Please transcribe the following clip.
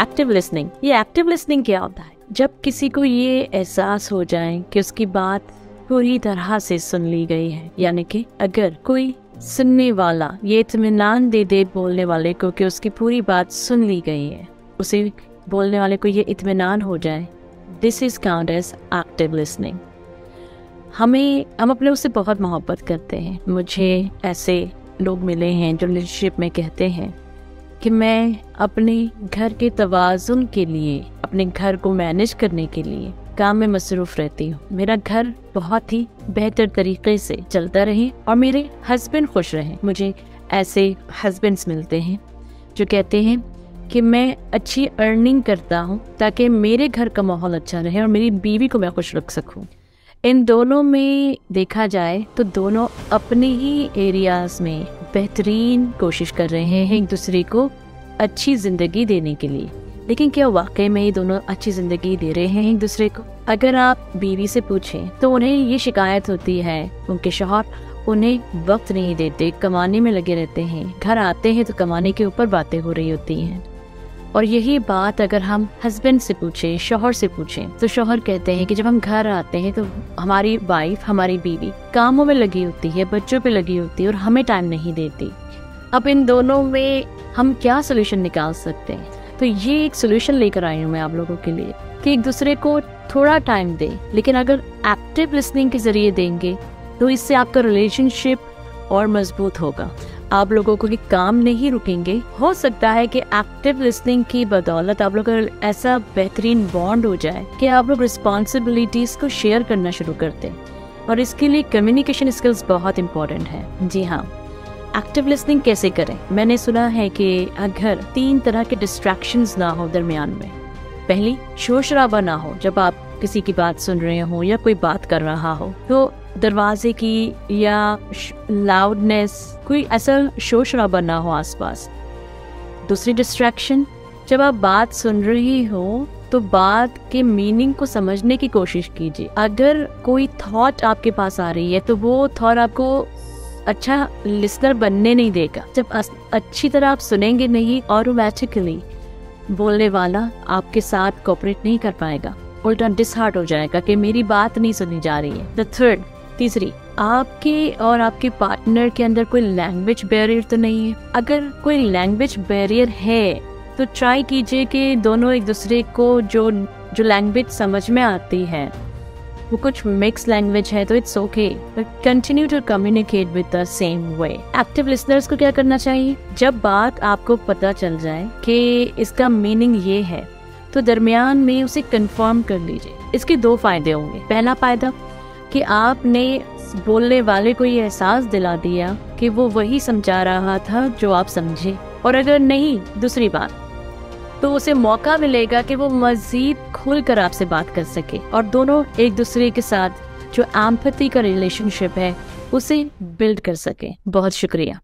Active listening. ये active listening क्या होता है? जब किसी को ये एहसास हो जाए कि उसकी बात पूरी तरह से सुन ली गई है, यानी कि अगर कोई सुनने वाला ये इत्मीनान दे दे बोलने वाले को कि उसकी पूरी बात सुन ली गई है, उसे बोलने वाले को ये इत्मीनान हो जाए, this is count as active listening. हम अपने उससे बहुत मोहब्बत करते हैं। मुझे ऐसे लोग मिले हैं जो रिलेशनशिप में कहते हैं कि मैं अपने घर के तवाज़ुन के लिए, अपने घर को मैनेज करने के लिए काम में मसरूफ़ रहती हूँ। मेरा घर बहुत ही बेहतर तरीके से चलता रहे और मेरे हस्बैंड खुश रहें। मुझे ऐसे हस्बैंड्स मिलते हैं जो कहते हैं कि मैं अच्छी अर्निंग करता हूँ ताकि मेरे घर का माहौल अच्छा रहे और मेरी बीवी को मैं खुश रख सकूँ। इन दोनों में देखा जाए तो दोनों अपने ही एरियाज़ में बेहतरीन कोशिश कर रहे हैं एक दूसरे को अच्छी ज़िंदगी देने के लिए। लेकिन क्या वाकई में ये दोनों अच्छी ज़िंदगी दे रहे हैं एक दूसरे को? अगर आप बीवी से पूछें तो उन्हें ये शिकायत होती है, उनके शौहर उन्हें वक्त नहीं देते, कमाने में लगे रहते हैं, घर आते हैं तो कमाने के ऊपर बातें हो रही होती हैं। और यही बात अगर हम हस्बैंड से पूछें, शौहर से पूछें, तो शौहर कहते हैं कि जब हम घर आते हैं तो हमारी वाइफ, हमारी बीवी कामों में लगी होती है, बच्चों पे लगी होती है और हमें टाइम नहीं देती। अब इन दोनों में हम क्या सोल्यूशन निकाल सकते हैं? तो ये एक सोल्यूशन लेकर आई हूँ मैं आप लोगों के लिए कि एक दूसरे को थोड़ा टाइम दें, लेकिन अगर एक्टिव लिसनिंग के जरिए देंगे तो इससे आपका रिलेशनशिप और मजबूत होगा। आप लोगों को काम नहीं रुकेंगे। हो सकता है कि एक्टिव लिसनिंग की बदौलत आप लोग का ऐसा बेहतरीन बॉन्ड हो जाए कि आप लोग रिस्पॉन्सिबिलिटीज को शेयर करना शुरू करते हैं और इसके लिए कम्युनिकेशन स्किल्स बहुत इम्पोर्टेंट है। जी हाँ, एक्टिव लिसनिंग कैसे करें? मैंने सुना है कि अगर 3 तरह के डिस्ट्रैक्शंस ना हो दरमियान में, पहली शोर शराबा ना हो, जब आप किसी की बात सुन रहे हो या कोई बात कर रहा हो तो दरवाजे की या लाउडनेस, कोई ऐसा शोर शराबा ना हो आसपास। दूसरी डिस्ट्रैक्शन, जब आप बात सुन रही हो तो बात के मीनिंग को समझने की कोशिश कीजिए। अगर कोई थॉट आपके पास आ रही है तो वो थॉट आपको अच्छा लिसनर बनने नहीं देगा। जब अच्छी तरह आप सुनेंगे नहीं, ऑटोमेटिकली बोलने वाला आपके साथ कोऑपरेट नहीं कर पाएगा, उल्टा डिसहार्ट हो जाएगा कि मेरी बात नहीं सुनी जा रही है। तीसरी, आपके और आपके पार्टनर के अंदर कोई लैंग्वेज बैरियर तो नहीं है। अगर कोई लैंग्वेज बैरियर है तो ट्राई कीजिए कि दोनों एक दूसरे को जो लैंग्वेज समझ में आती है वो कुछ मिक्स लैंग्वेज है तो it's okay, but continue to communicate with the same way. Active listeners को क्या करना चाहिए? जब बात आपको पता चल जाए कि इसका मीनिंग ये है तो दरमियान में उसे कंफर्म कर लीजिए। इसके 2 फायदे होंगे। पहला फायदा कि आपने बोलने वाले को ये एहसास दिला दिया कि वो वही समझा रहा था जो आप समझे, और अगर नहीं, दूसरी बात, तो उसे मौका मिलेगा कि वो मजीद खुलकर आपसे बात कर सके और दोनों एक दूसरे के साथ जो एम्पैथी का रिलेशनशिप है उसे बिल्ड कर सके। बहुत शुक्रिया।